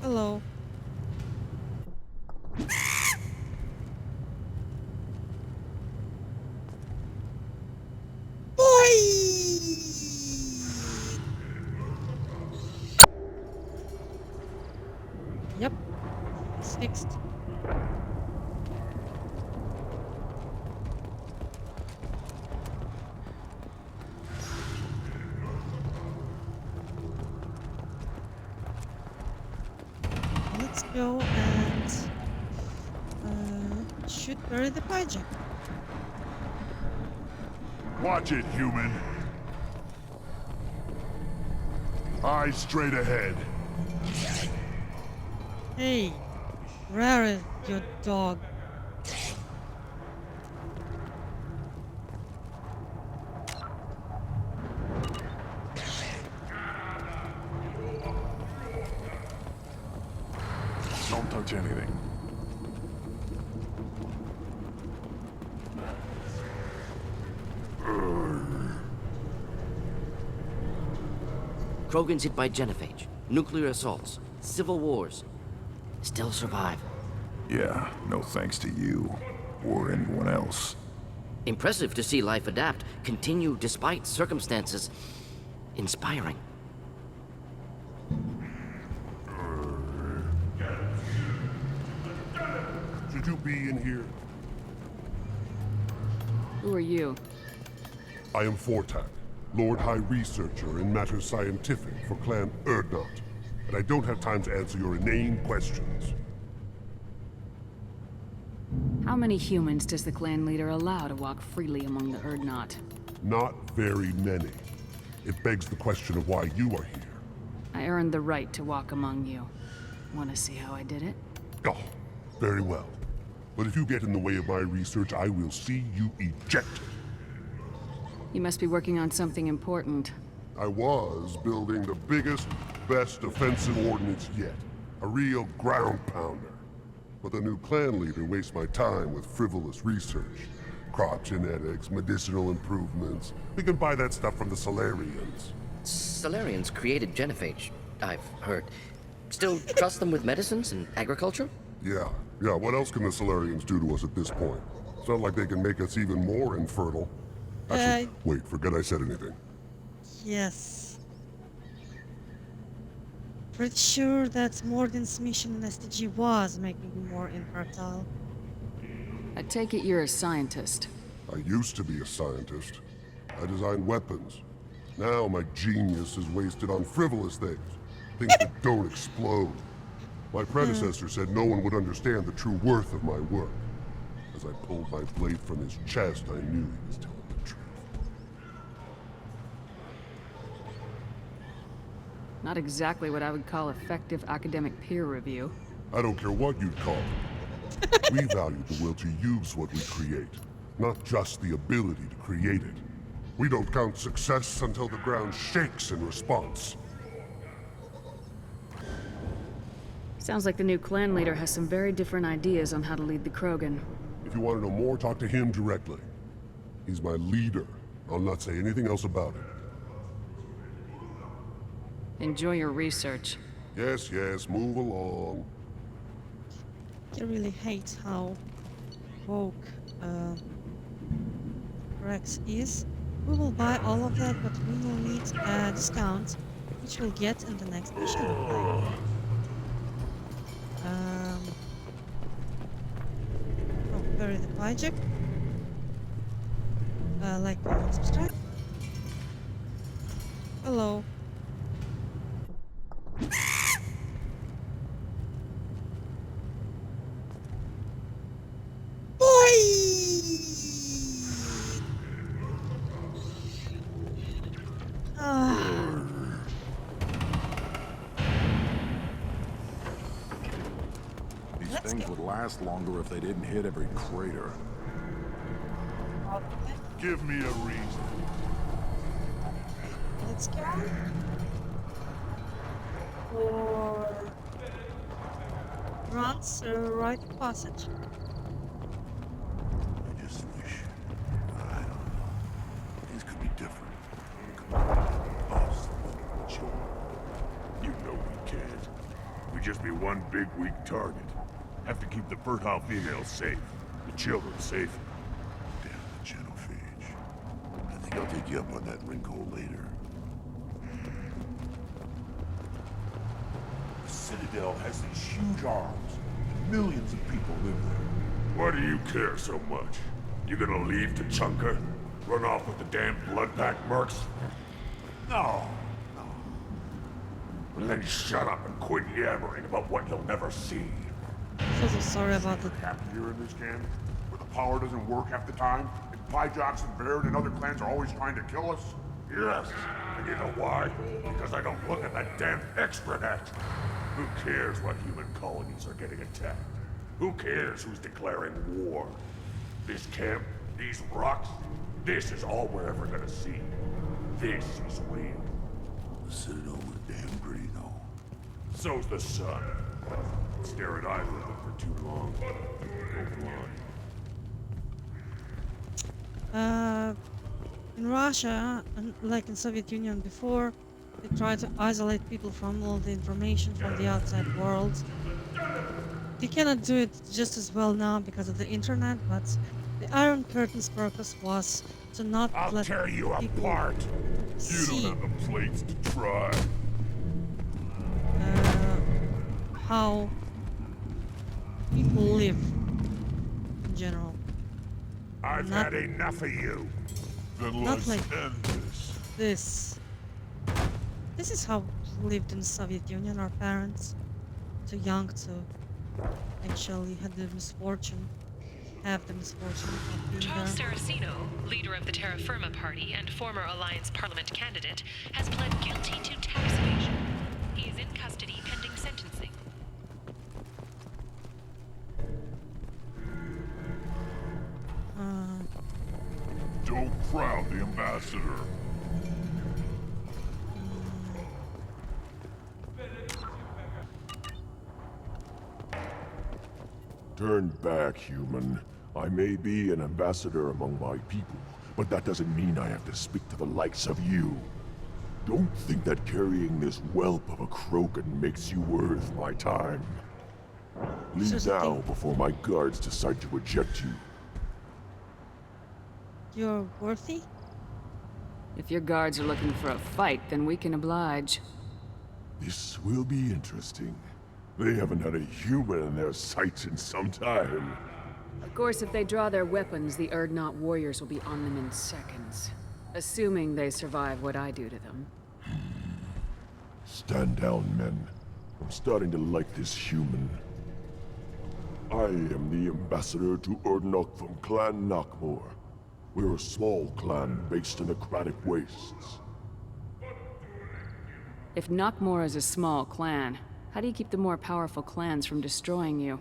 Hello. Yep, it's fixed. Let's go and shoot bury the hijack. Watch it, human. Eyes straight ahead. Hey, where is your dog? Don't touch anything. Krogan's hit by genophage, nuclear assaults, civil wars. Still survive. Yeah, no thanks to you. Or anyone else. Impressive to see life adapt, continue despite circumstances. Inspiring. Should you be in here? Who are you? I am Fortack, Lord High Researcher in matters scientific for Clan Urdnot. And I don't have time to answer your inane questions. How many humans does the clan leader allow to walk freely among the Urdnot? Not very many. It begs the question of why you are here. I earned the right to walk among you. Want to see how I did it? Oh, very well. But if you get in the way of my research, I will see you ejected. You must be working on something important. I was building the biggest, best offensive ordnance yet. A real ground pounder. But the new clan leader wastes my time with frivolous research. Crop genetics, medicinal improvements. We can buy that stuff from the Solarians. Solarians created genophage, I've heard. Still trust them with medicines and agriculture? Yeah. What else can the Solarians do to us at this point? It's not like they can make us even more infertile. Actually, wait, forget I said anything. Yes. Pretty sure that Morden's mission in STG was making you more infertile. I take it you're a scientist. I used to be a scientist. I designed weapons. Now my genius is wasted on frivolous things. Things that don't explode. My predecessor said no one would understand the true worth of my work. As I pulled my blade from his chest, I knew he was telling the truth. Not exactly what I would call effective academic peer review. I don't care what you'd call it. We value the will to use what we create, not just the ability to create it. We don't count success until the ground shakes in response. Sounds like the new clan leader has some very different ideas on how to lead the Krogan. If you want to know more, talk to him directly. He's my leader. I'll not say anything else about it. Enjoy your research. Yes, move along. I really hate how woke Wrex is. We will buy all of that, but we will need a discount, which we'll get in the next mission. Bury the hijack. Like, comment, subscribe. Hello. These things would last longer if they didn't hit every crater. Give me a reason. Let's go. Or runs right passage. I just wish, I don't know, things could be different. Come on, us, children. You know we can't. We'd just be one big weak target. Have to keep the fertile females safe. The children safe. Damn the genophage. I think I'll take you up on that wrinkle later. The Citadel has these huge arms. And millions of people live there. Why do you care so much? You gonna leave Tuchanka? Run off with the damn blood pack mercs? No. Well, then shut up and quit yammering about what you'll never see. So sorry about the... Happened here in this camp, where the power doesn't work half the time, and Pyjox and Baird and other clans are always trying to kill us? Yes. And you know why? Because I don't look at that damn extranet. Who cares what human colonies are getting attacked? Who cares who's declaring war? This camp, these rocks, this is all we're ever gonna see. This is real. The Citadel was damn pretty, though. So's the sun. Stare at either of them for too long. Go blind. In Russia, like in Soviet Union before, they tried to isolate people from all the information from the outside world. They cannot do it just as well now because of the internet, but the Iron Curtain's purpose was to not I'll let tear you people apart. You see don't have the plates to try. how people live in general. I've Not- had enough of you. Then Not let's like- end this. This is how we lived in the Soviet Union. Our parents, too young to actually have the misfortune of being Charles there. Saraceno, leader of the Terra Firma Party and former Alliance Parliament candidate, has pled guilty to tax evasion. He is in custody pending sentencing. Don't crowd the ambassador. Turn back, human. I may be an ambassador among my people, but that doesn't mean I have to speak to the likes of you. Don't think that carrying this whelp of a Krogan makes you worth my time. Leave Here's the now thing. before my guards decide to eject you. You're worthy? If your guards are looking for a fight, then we can oblige. This will be interesting. They haven't had a human in their sights in some time. Of course, if they draw their weapons, the Urdnot warriors will be on them in seconds. Assuming they survive what I do to them. Stand down, men. I'm starting to like this human. I am the ambassador to Urdnot from Clan Nakmor. We're a small clan based in the Kratic Wastes. If Nakmor is a small clan, how do you keep the more powerful clans from destroying you?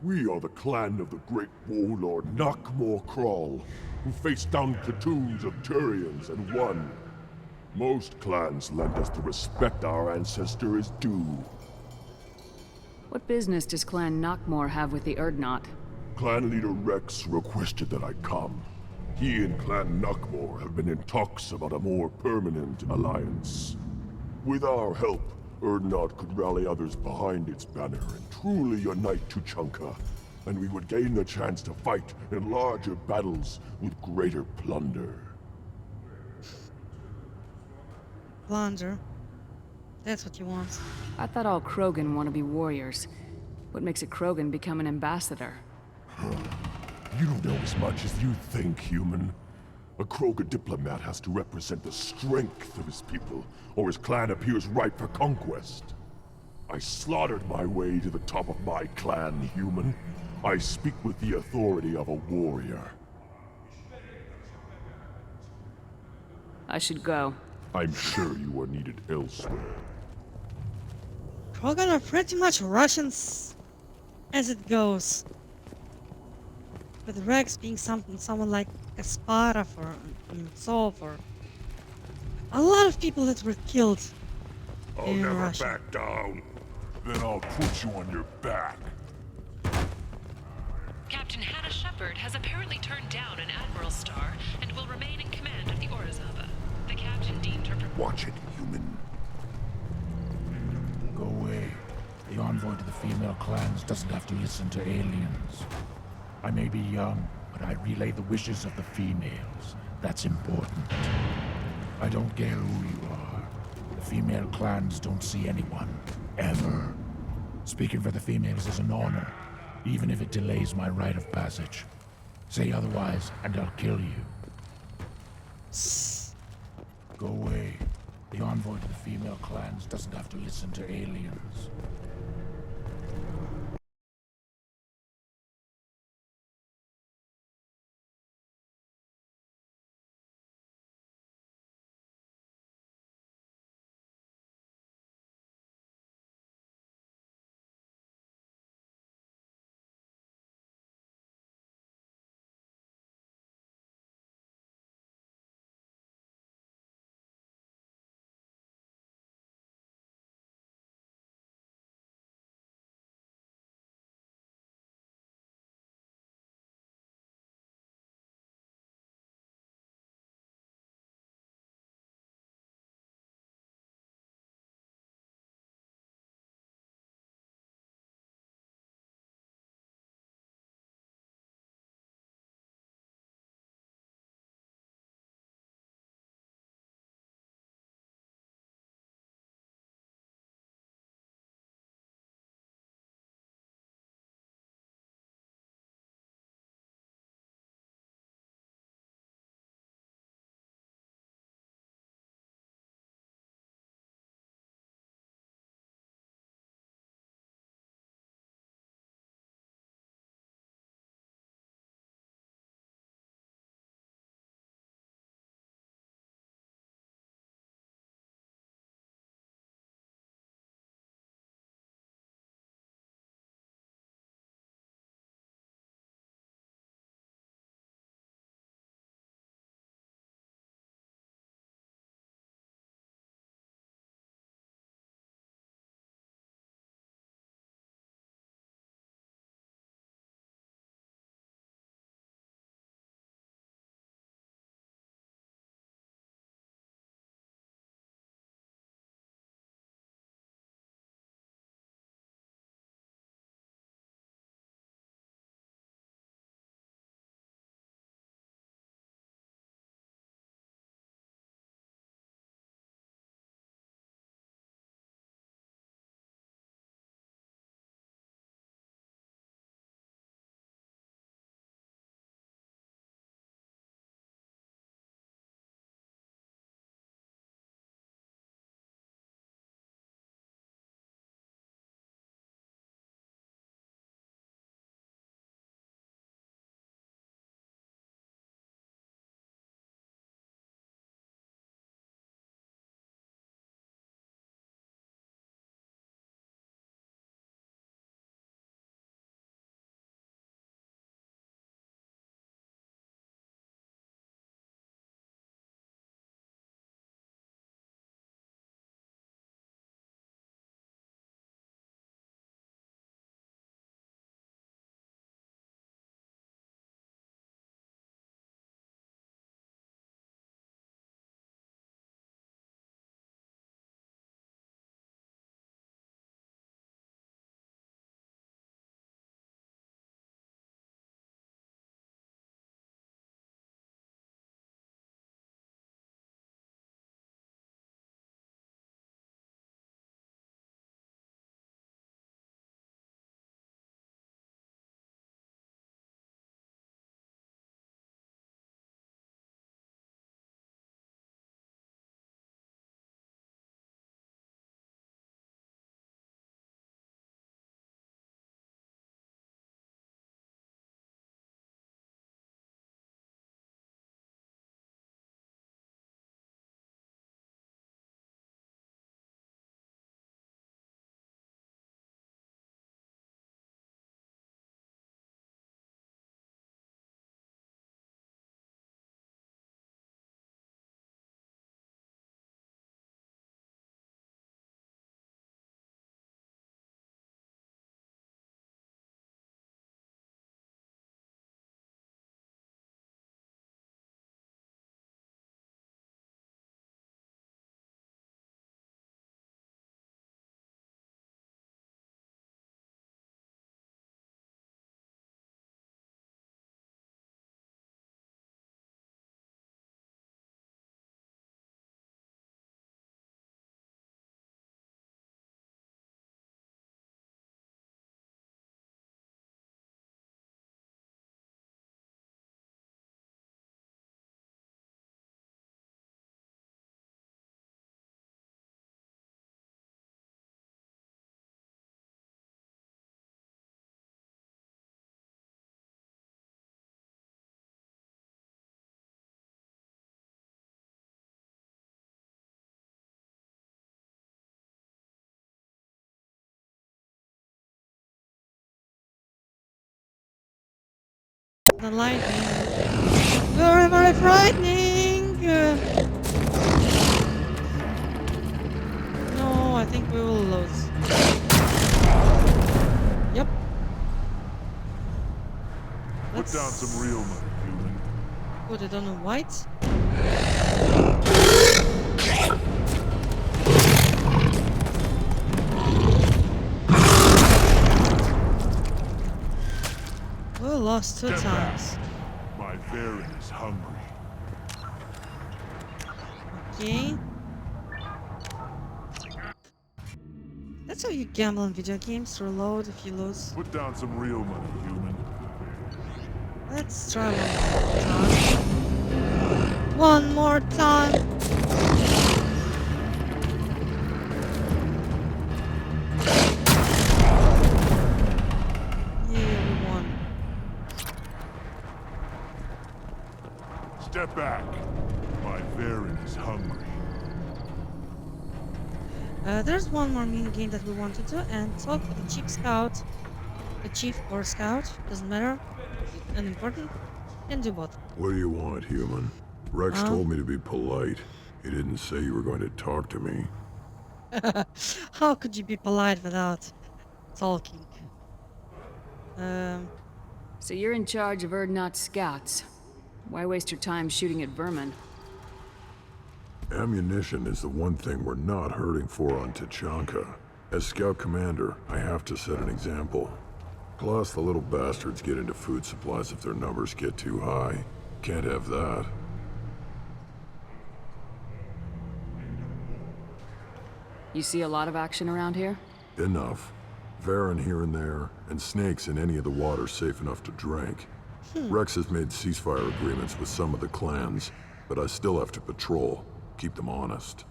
We are the clan of the great warlord Nakmor Crawl, who faced down platoons of Turians and won. Most clans lend us the respect our ancestor is due. What business does Clan Nakmor have with the Urdnot? Clan leader Wrex requested that I come. He and Clan Nakmor have been in talks about a more permanent alliance. With our help, Urdnot could rally others behind its banner and truly unite Tuchanka, and we would gain the chance to fight in larger battles with greater plunder. Plunder. That's what you want. I thought all Krogan want to be warriors. What makes a Krogan become an ambassador? You don't know as much as you think, human. A Krogan diplomat has to represent the strength of his people, or his clan appears ripe for conquest. I slaughtered my way to the top of my clan, human. I speak with the authority of a warrior. I should go. I'm sure you are needed elsewhere. Krogan are pretty much Russians as it goes. With Wrex being someone like Kasparov or Sov or a lot of people that were killed I'll in never Russia. back down. Then I'll put you on your back. Captain Hannah Shepard has apparently turned down an admiral's star and will remain in command of the Orizaba. The captain deemed her... Watch it, human. Go away. The envoy female clans doesn't have to listen to aliens. I may be young, but I relay the wishes of the females. That's important. I don't care who you are. The female clans don't see anyone. Ever. Speaking for the females is an honor, even if it delays my rite of passage. Say otherwise, and I'll kill you. Go away. The envoy to the female clans doesn't have to listen to aliens. The lightning. Very, very frightening! No, I think we will lose. Yep. Put down some real money, human. Put it on a white. We lost 2 Step back. times. My Varen is hungry. Okay. That's how you gamble in video games. Reload if you lose. Put down some real money, human. Let's try one more time. One more time. Yeah, we won. Step back. My Varen is hungry. There's one more mini game that we want to do and talk with the chief or scout, doesn't matter, unimportant, can do both. What do you want, human? Wrex told me to be polite. He didn't say you were going to talk to me. How could you be polite without talking? So you're in charge of Urdnot scouts. Why waste your time shooting at vermin? Ammunition is the one thing we're not hurting for on Tuchanka. As scout commander, I have to set an example. Plus, the little bastards get into food supplies if their numbers get too high. Can't have that. You see a lot of action around here? Enough. Varen here and there, and snakes in any of the water safe enough to drink. Wrex has made ceasefire agreements with some of the clans, but I still have to patrol, keep them honest.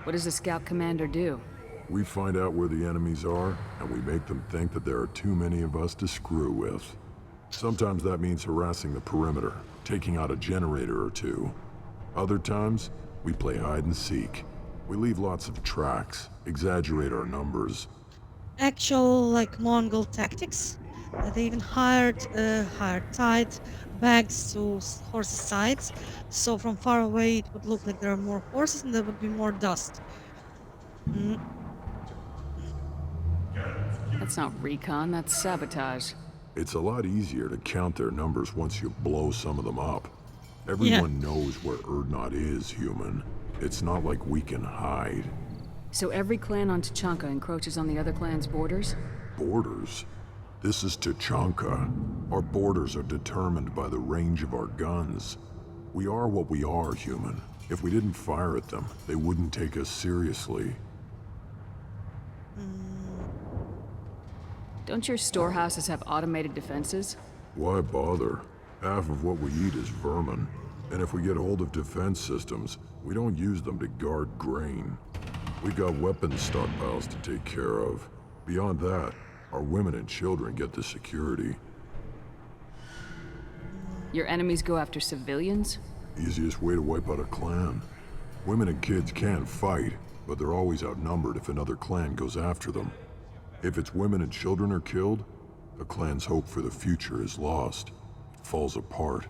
What does the scout commander do? We find out where the enemies are, and we make them think that there are too many of us to screw with. Sometimes that means harassing the perimeter, taking out a generator or two. Other times, we play hide and seek. We leave lots of tracks, exaggerate our numbers. Actual, like, Mongol tactics. They even tied bags to horses' sides, so from far away it would look like there are more horses and there would be more dust. That's not recon, that's sabotage. It's a lot easier to count their numbers once you blow some of them up. Everyone knows where Urdnot is, human. It's not like we can hide. So every clan on Tuchanka encroaches on the other clan's borders? Borders? This is Tuchanka. Our borders are determined by the range of our guns. We are what we are, human. If we didn't fire at them, they wouldn't take us seriously. Don't your storehouses have automated defenses? Why bother? Half of what we eat is vermin. And if we get hold of defense systems, we don't use them to guard grain. We got weapons stockpiles to take care of. Beyond that, our women and children get the security. Your enemies go after civilians? Easiest way to wipe out a clan. Women and kids can fight, but they're always outnumbered if another clan goes after them. If its women and children are killed, the clan's hope for the future is lost. It falls apart.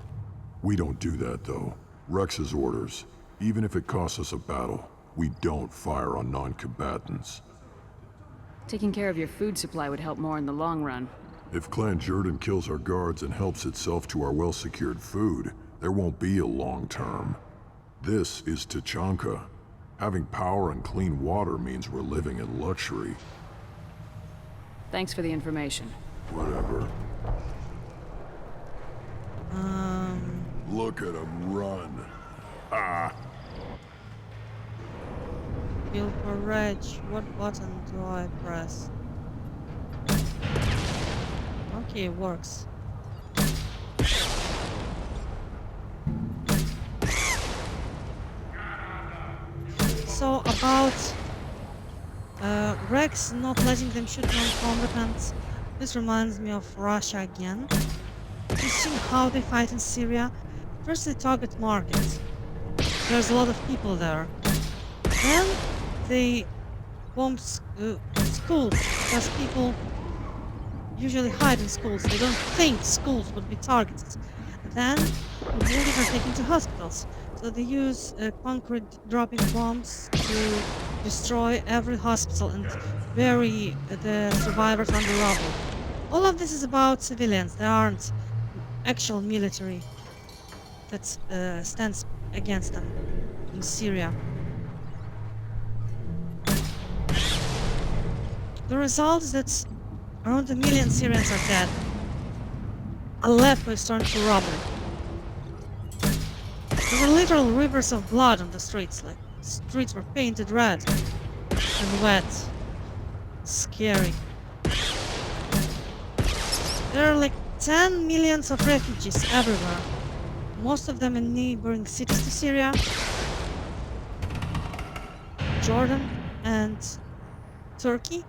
We don't do that, though. Rex's orders. Even if it costs us a battle, we don't fire on non-combatants. Taking care of your food supply would help more in the long run. If Clan Jordan kills our guards and helps itself to our well-secured food, there won't be a long term. This is Tuchanka. Having power and clean water means we're living in luxury. Thanks for the information. Whatever. Look at him run. Ah! Build for Reg. What button do I press? Okay, it works. So about Wrex not letting them shoot non-combatants, this reminds me of Russia again. You've seen how they fight in Syria? First they target markets. There's a lot of people there. Then they bomb schools because people usually hide in schools. They don't think schools would be targets. Then, the wounded are taken to hospitals. So they use concrete dropping bombs to destroy every hospital and bury the survivors under rubble. All of this is about civilians. There aren't actual military that stands against them in Syria. The result is that around 1 million Syrians are dead. Aleppo is turned to rubble. There were literal rivers of blood on the streets, like streets were painted red and wet. Scary. There are like 10 millions of refugees everywhere. Most of them in neighboring cities to Syria, Jordan and Turkey,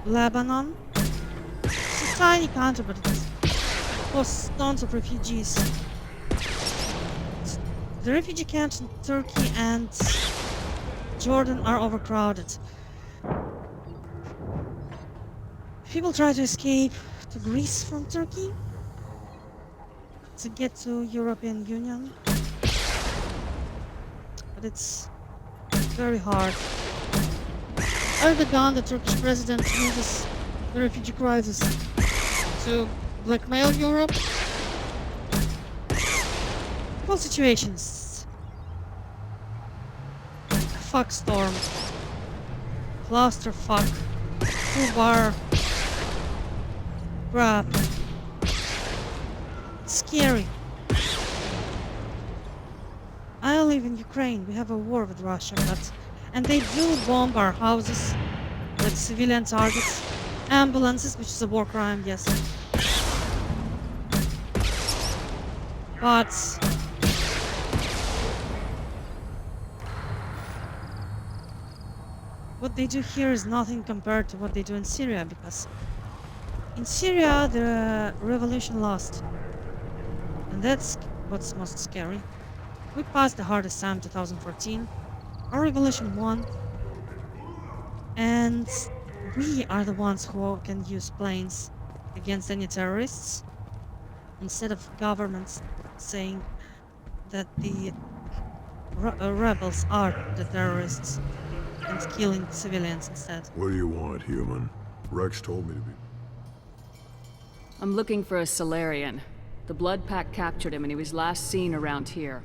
Lebanon. It's a tiny country, but it hosts tons of refugees. The refugee camps in Turkey and Jordan are overcrowded. People try to escape to Greece from Turkey to get to European Union, but it's very hard. Erdogan, the Turkish president, uses the refugee crisis to blackmail Europe. Whole situations. Fuck storm. Clusterfuck. Full-bar. Crap. It's scary. I live in Ukraine. We have a war with Russia, and they do bomb our houses with civilian targets, ambulances, which is a war crime, yes. But what they do here is nothing compared to what they do in Syria, because in Syria the revolution lost, and that's what's most scary. We passed the hardest time, 2014. Our revolution won, and we are the ones who can use planes against any terrorists, instead of governments saying that the rebels are the terrorists and killing civilians instead. What do you want, human? Wrex told me to be... I'm looking for a Solarian. The Blood Pack captured him and he was last seen around here.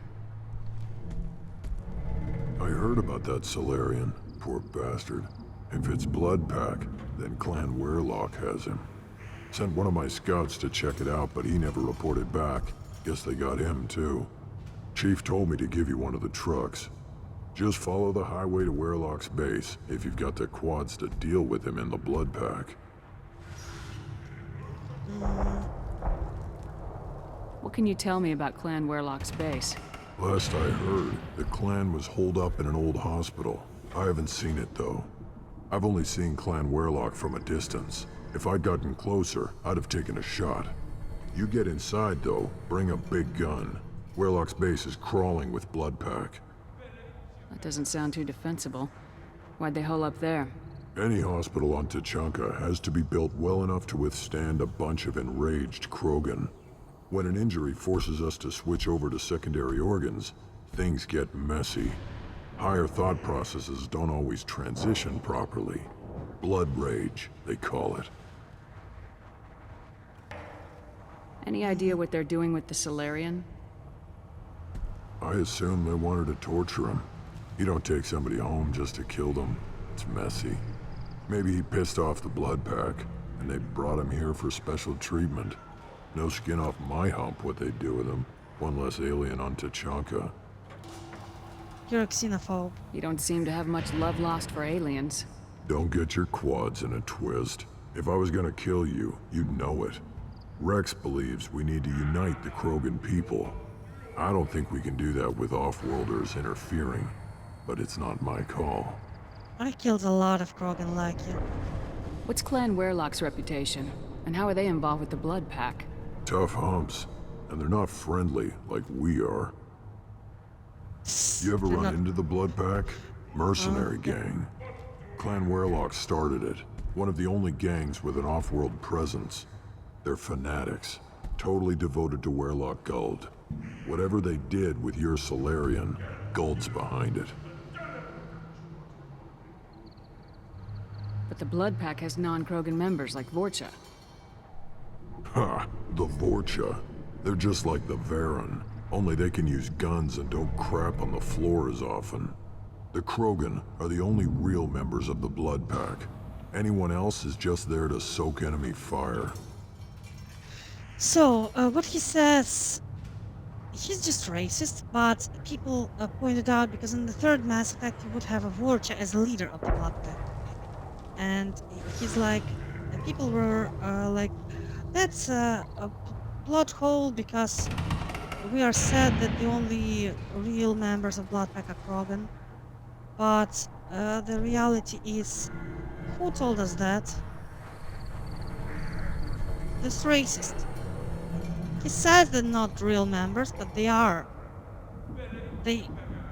I heard about that Solarian. Poor bastard. If it's Blood Pack, then Clan Werlock has him. Sent one of my scouts to check it out, but he never reported back. Guess they got him, too. Chief told me to give you one of the trucks. Just follow the highway to Werlock's base, if you've got the quads to deal with him in the Blood Pack. What can you tell me about Clan Werlock's base? Last I heard, the clan was holed up in an old hospital. I haven't seen it, though. I've only seen Clan Werlock from a distance. If I'd gotten closer, I'd have taken a shot. You get inside, though, bring a big gun. Werlock's base is crawling with Blood Pack. That doesn't sound too defensible. Why'd they hole up there? Any hospital on Tuchanka has to be built well enough to withstand a bunch of enraged Krogan. When an injury forces us to switch over to secondary organs, things get messy. Higher thought processes don't always transition properly. Blood rage, they call it. Any idea what they're doing with the Solarian? I assume they wanted to torture him. You don't take somebody home just to kill them. It's messy. Maybe he pissed off the Blood Pack, and they brought him here for special treatment. No skin off my hump what they'd do with him. One less alien on Tuchanka. You're a xenophobe. You don't seem to have much love lost for aliens. Don't get your quads in a twist. If I was gonna kill you, you'd know it. Wrex believes we need to unite the Krogan people. I don't think we can do that with off-worlders interfering, but it's not my call. I killed a lot of Krogan like you. What's Clan Werlock's reputation? And how are they involved with the Blood Pack? Tough humps, and they're not friendly like we are. You ever They're run not- into the Blood Pack? Mercenary yeah. gang. Clan Werlock started it. One of the only gangs with an off-world presence. They're fanatics, totally devoted to Werlock Guld. Whatever they did with your Solarian, Guld's behind it. But the Blood Pack has non-Krogan members like Vorcha. Ha! The Vorcha. They're just like the Varen, only they can use guns and don't crap on the floor as often. The Krogan are the only real members of the Blood Pack. Anyone else is just there to soak enemy fire. So, what he says, he's just racist, but people pointed out because in the third Mass Effect you would have a Vorcha as a leader of the Blood Pack. And he's like, people were like, that's a plot hole because we are sad that the only real members of Blood Pack are Krogan. But the reality is, who told us that? This racist. He says they're not real members, but they are.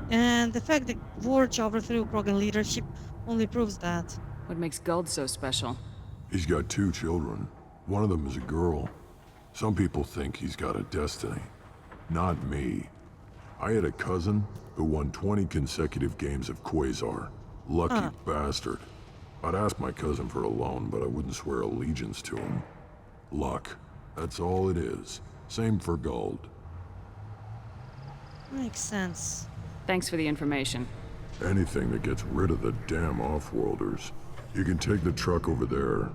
And the fact that Vorcha overthrew Krogan leadership only proves that. What makes Guld so special? He's got 2 children. One of them is a girl. Some people think he's got a destiny. Not me. I had a cousin who won 20 consecutive games of Quasar. Lucky bastard. I'd ask my cousin for a loan, but I wouldn't swear allegiance to him. Luck. That's all it is. Same for Guld. Makes sense. Thanks for the information. Anything that gets rid of the damn off-worlders. You can take the truck over there.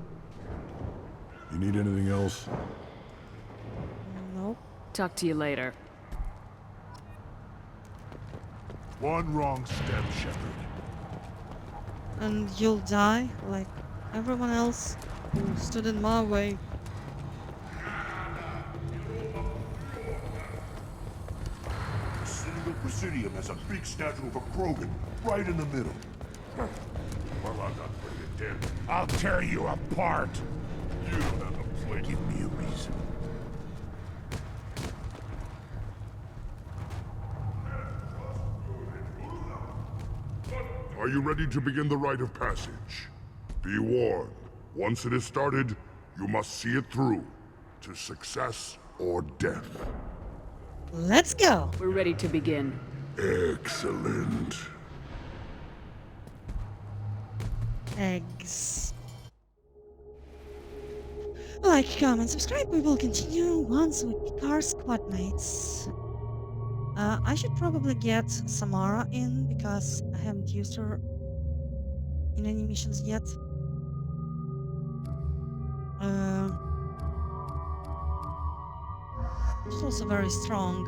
You need anything else? Nope. Talk to you later. One wrong step, Shepard. And you'll die, like everyone else who stood in my way. The city of Presidium has a big statue of a Krogan right in the middle. Well, I'm not putting it down. I'll tear you apart. You don't have a plan. Give me a reason. Are you ready to begin the rite of passage? Be warned, once it is started, you must see it through, to success or death. Let's go! We're ready to begin. Excellent. Eggs. Like, comment, subscribe, we will continue once we pick our squad mates. I should probably get Samara in, because I haven't used her in any missions yet. She's also very strong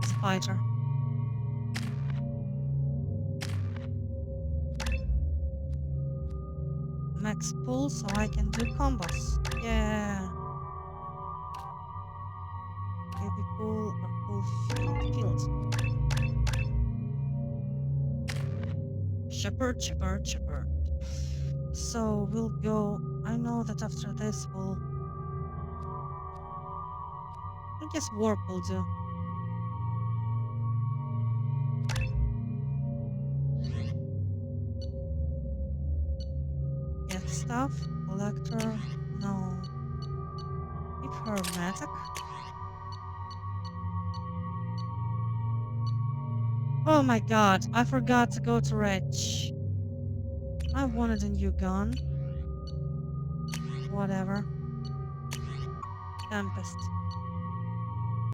as a fighter. Max pull so I can do combos. Yeah. Heavy pull or pull field. Shepard. So we'll go. I know that after this we'll. I guess warp will do. Get stuff. Collector. No. Keep hermetic. Oh my god, I forgot to go to Reg. I wanted a new gun. Whatever. Tempest.